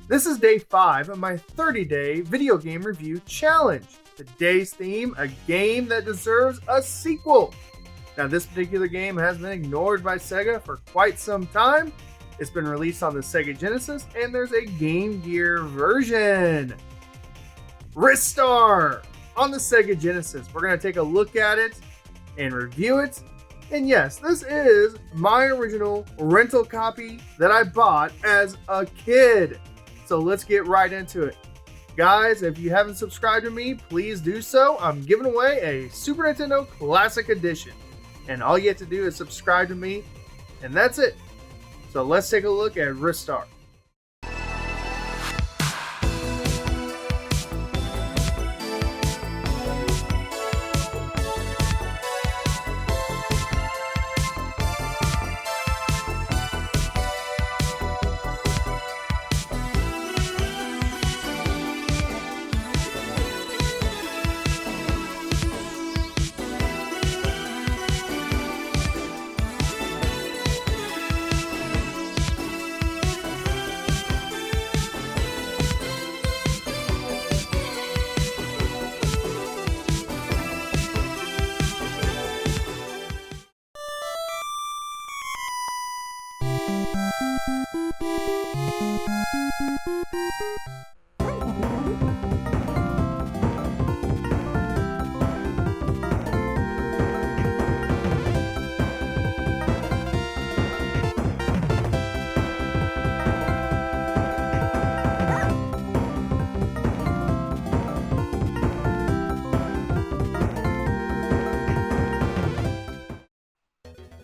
This is day 5 of my 30-day video game review challenge. Today's theme, a game that deserves a sequel. Now, this particular game has been ignored by Sega for quite some time. It's been released on the Sega Genesis, and there's a Game Gear version. Ristar on the Sega Genesis. We're going to take a look at it and review it. And yes, this is my original rental copy that I bought as a kid. So let's get right into it. Guys, if you haven't subscribed to me, please do so. I'm giving away a Super Nintendo Classic Edition. And all you have to do is subscribe to me, and that's it. So let's take a look at Ristar.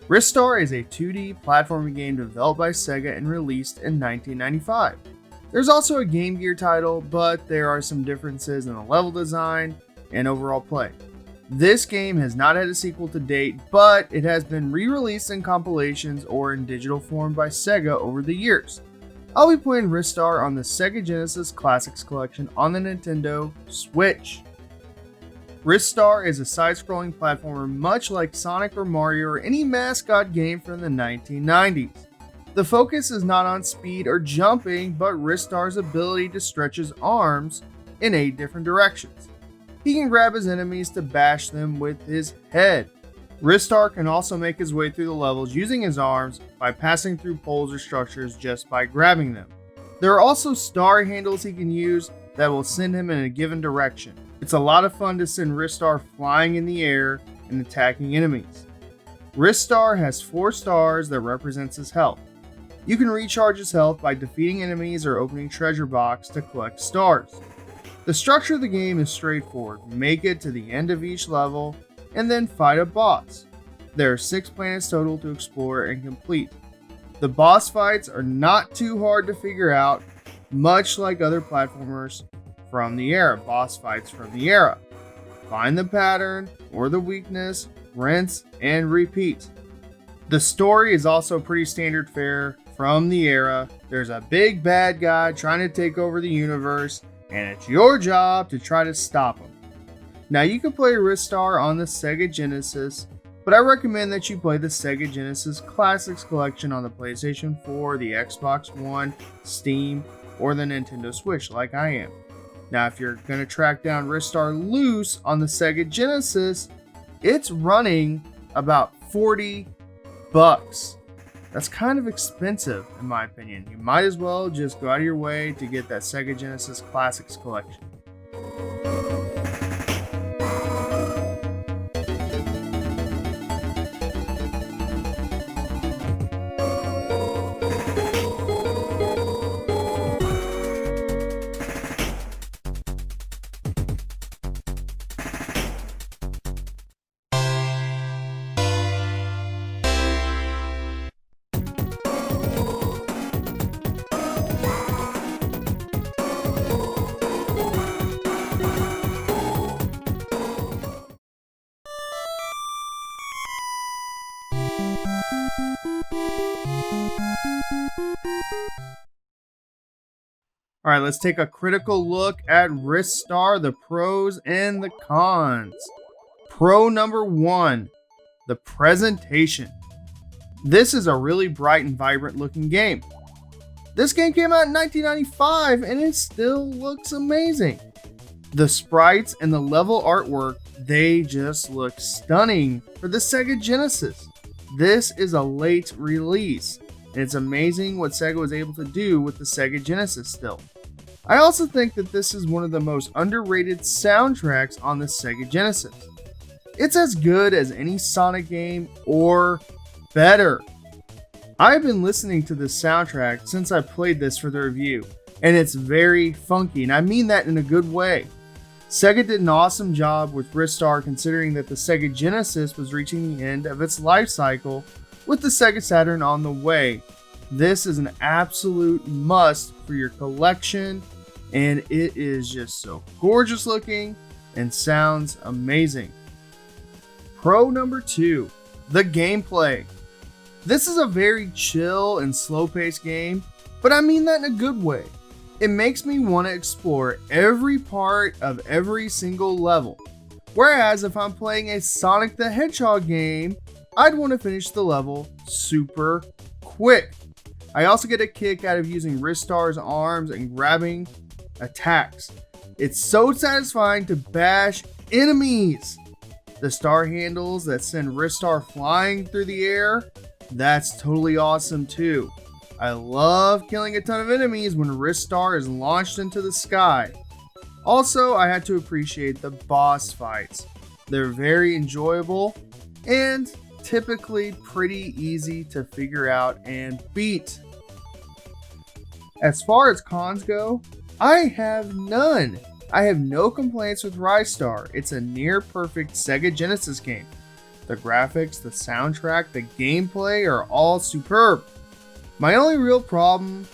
Ristar is a 2D platforming game developed by Sega and released in 1995. There's also a Game Gear title, but there are some differences in the level design and overall play. This game has not had a sequel to date, but it has been re-released in compilations or in digital form by Sega over the years. I'll be playing Ristar on the Sega Genesis Classics Collection on the Nintendo Switch. Ristar is a side-scrolling platformer much like Sonic or Mario or any mascot game from the 1990s. The focus is not on speed or jumping, but Ristar's ability to stretch his arms in 8 different directions. He can grab his enemies to bash them with his head. Ristar can also make his way through the levels using his arms by passing through poles or structures just by grabbing them. There are also star handles he can use that will send him in a given direction. It's a lot of fun to send Ristar flying in the air and attacking enemies. Ristar has 4 stars that represents his health. You can recharge his health by defeating enemies or opening treasure box to collect stars. The structure of the game is straightforward. Make it to the end of each level and then fight a boss. There are 6 planets total to explore and complete. The boss fights are not too hard to figure out, much like other platformers from the era, boss fights from the era. Find the pattern or the weakness, rinse, and repeat. The story is also pretty standard fare from the era. There's a big bad guy trying to take over the universe, and it's your job to try to stop him. Now, you can play Ristar on the Sega Genesis, but I recommend that you play the Sega Genesis Classics Collection on the PlayStation 4, the Xbox One, Steam, or the Nintendo Switch like I am. Now, if you're going to track down Ristar loose on the Sega Genesis, it's running about $40. That's kind of expensive in my opinion. You might as well just go out of your way to get that Sega Genesis Classics Collection. All right, let's take a critical look at Ristar, the pros and the cons. Pro number 1, the presentation. This is a really bright and vibrant looking game. This game came out in 1995 and it still looks amazing. The sprites and the level artwork, they just look stunning for the Sega Genesis. This is a late release, and it's amazing what Sega was able to do with the Sega Genesis still. I also think that this is one of the most underrated soundtracks on the Sega Genesis. It's as good as any Sonic game or better. I've been listening to this soundtrack since I played this for the review, and it's very funky, and I mean that in a good way. Sega did an awesome job with Ristar, considering that the Sega Genesis was reaching the end of its life cycle with the Sega Saturn on the way. This is an absolute must for your collection, and it is just so gorgeous looking and sounds amazing. Pro number 2, the gameplay. This is a very chill and slow-paced game, but I mean that in a good way. It makes me want to explore every part of every single level. Whereas if I'm playing a Sonic the Hedgehog game, I'd want to finish the level super quick. I also get a kick out of using Ristar's arms and grabbing attacks. It's so satisfying to bash enemies. The star handles that send Ristar flying through the air, that's totally awesome too. I love killing a ton of enemies when Ristar is launched into the sky. Also, I had to appreciate the boss fights. They're very enjoyable and typically pretty easy to figure out and beat. As far as cons go, I have none. I have no complaints with Ristar. It's a near perfect Sega Genesis game. The graphics, the soundtrack, the gameplay are all superb. My only real problem,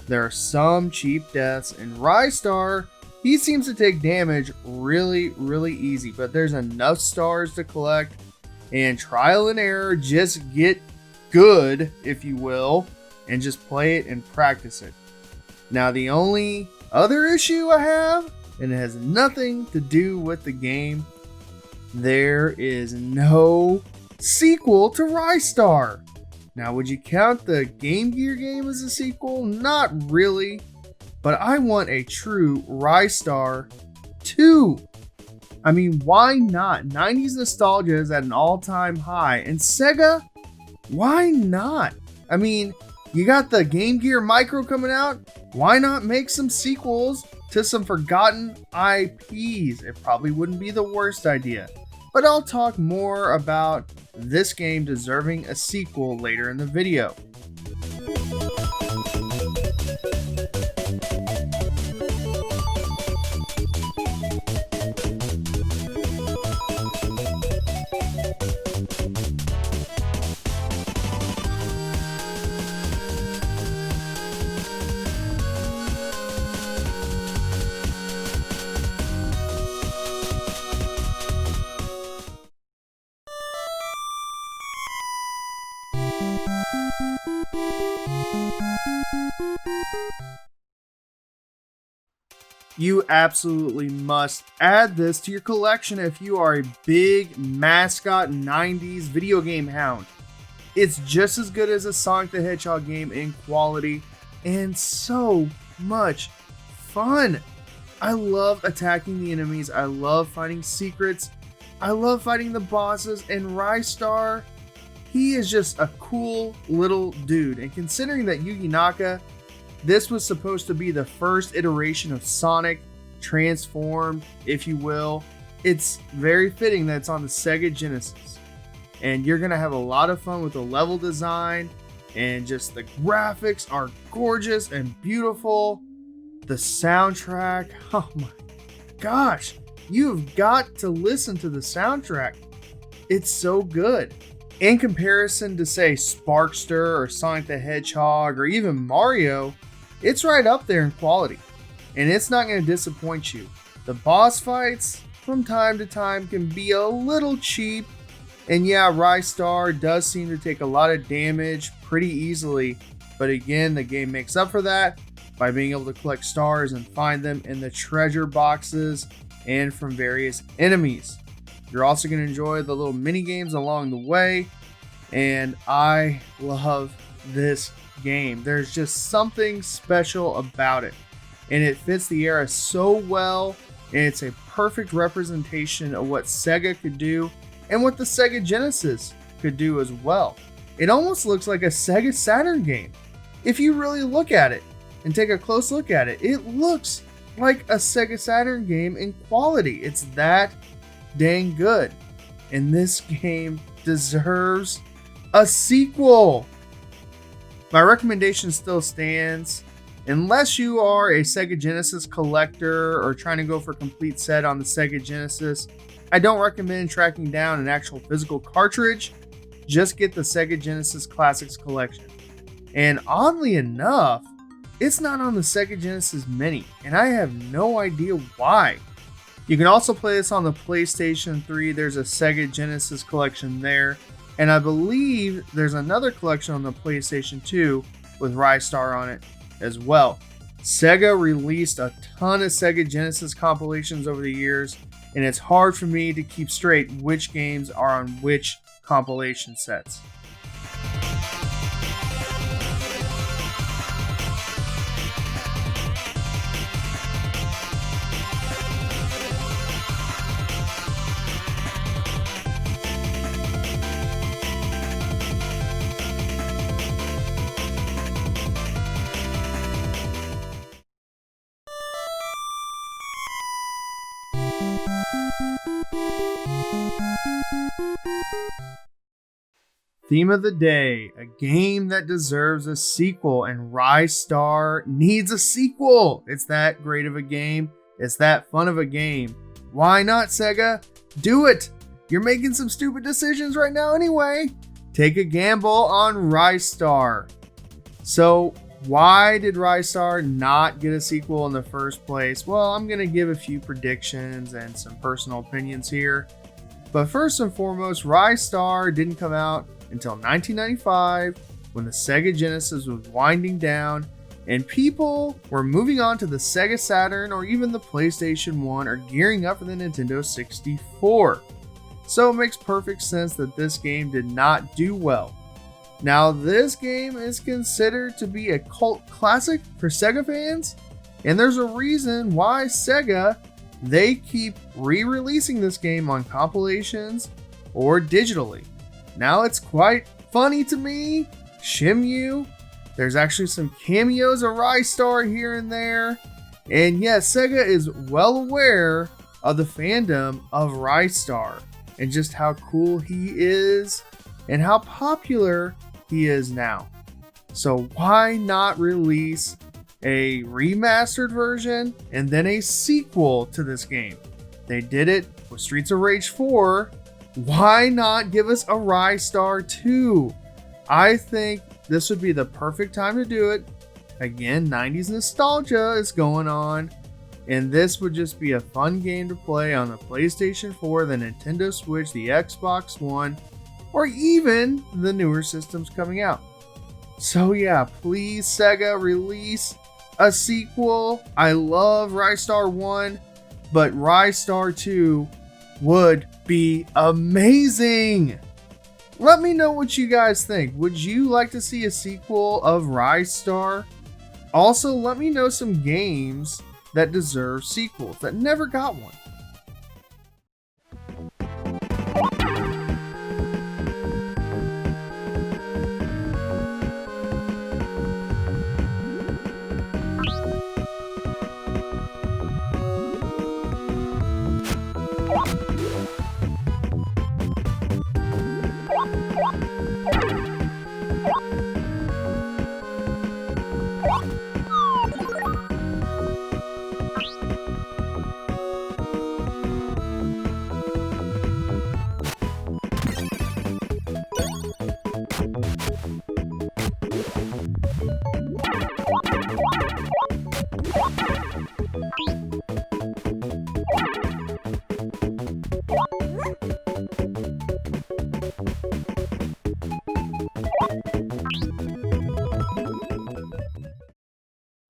there are some cheap deaths, and Ristar, he seems to take damage really easy, but there's enough stars to collect, and trial and error, just get good, if you will, and just play it and practice it. Now the only other issue I have, and it has nothing to do with the game, there is no sequel to Ristar. Now, would you count the Game Gear game as a sequel? Not really, but I want a true Ristar 2. I mean, why not? 90s nostalgia is at an all-time high, and Sega, why not? I mean, you got the Game Gear Micro coming out, why not make some sequels to some forgotten IPs? It probably wouldn't be the worst idea. But I'll talk more about this game deserving a sequel later in the video. You absolutely must add this to your collection if you are a big mascot 90s video game hound. It's just as good as a Sonic the Hedgehog game in quality and so much fun. I love attacking the enemies, I love finding secrets, I love fighting the bosses, and Ristar, he is just a cool little dude. And considering that Yugi Naka, this was supposed to be the first iteration of Sonic transformed, if you will, it's very fitting that it's on the Sega Genesis. And you're going to have a lot of fun with the level design, and just the graphics are gorgeous and beautiful. The soundtrack, oh my gosh, you've got to listen to the soundtrack. It's so good. In comparison to, say, Sparkster or Sonic the Hedgehog or even Mario, it's right up there in quality, and it's not going to disappoint you. The boss fights from time to time can be a little cheap, and yeah, Ristar does seem to take a lot of damage pretty easily, but again, the game makes up for that by being able to collect stars and find them in the treasure boxes and from various enemies. You're also going to enjoy the little mini games along the way, and I love this game. There's just something special about it, and it fits the era so well, and it's a perfect representation of what Sega could do and what the Sega Genesis could do as well. It almost looks like a Sega Saturn game. If you really look at it and take a close look at it, it looks like a Sega Saturn game in quality. It's that dang good. And this game deserves a sequel. My recommendation still stands. Unless you are a Sega Genesis collector or trying to go for a complete set on the Sega Genesis, I don't recommend tracking down an actual physical cartridge. Just get the Sega Genesis Classics Collection. And oddly enough, it's not on the Sega Genesis Mini, and I have no idea why. You can also play this on the PlayStation 3. There's a Sega Genesis collection there, and I believe there's another collection on the PlayStation 2 with Ristar on it as well. Sega released a ton of Sega Genesis compilations over the years, and it's hard for me to keep straight which games are on which compilation sets. Theme of the day, a game that deserves a sequel, and Ristar needs a sequel. It's that great of a game. It's that fun of a game. Why not, Sega? Do it! You're making some stupid decisions right now anyway. Take a gamble on Ristar. So, why did Ristar not get a sequel in the first place? Well, I'm going to give a few predictions and some personal opinions here. But first and foremost, Ristar didn't come out until 1995, when the Sega Genesis was winding down and people were moving on to the Sega Saturn or even the PlayStation 1 or gearing up for the Nintendo 64. So it makes perfect sense that this game did not do well. Now, this game is considered to be a cult classic for Sega fans, and there's a reason why Sega, they keep re-releasing this game on compilations or digitally. Now it's quite funny to me. Shimyu. There's actually some cameos of Ristar here and there. And yes, Sega is well aware of the fandom of Ristar and just how cool he is and how popular he is now. So why not release a remastered version and then a sequel to this game? They did it with Streets of Rage 4. Why not give us a Ristar 2? I think this would be the perfect time to do it. Again, 90s nostalgia is going on, and this would just be a fun game to play on the PlayStation 4, the Nintendo Switch, the Xbox One, or even the newer systems coming out. So yeah, please Sega, release a sequel. I love Ristar 1, but Ristar 2 would be amazing. Let me know what you guys think. Would you like to see a sequel of Ristar? Also, let me know some games that deserve sequels that never got one.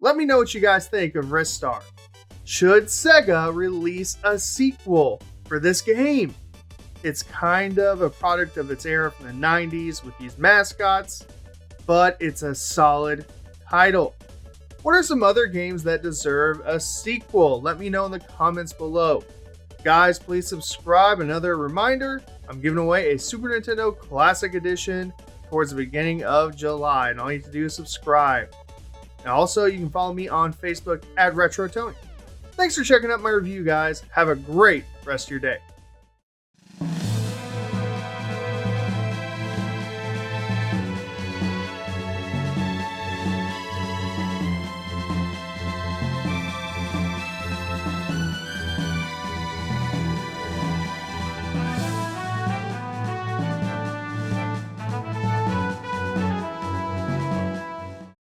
Let me know what you guys think of Ristar. Should Sega release a sequel for this game? It's kind of a product of its era from the 90s with these mascots. but it's a solid title. What are some other games that deserve a sequel? Let me know in the comments below. Guys, please subscribe. Another reminder, I'm giving away a Super Nintendo Classic Edition towards the beginning of July, and all you have to do is subscribe. And also, you can follow me on Facebook at RetroTony. Thanks for checking out my review, guys. Have a great rest of your day.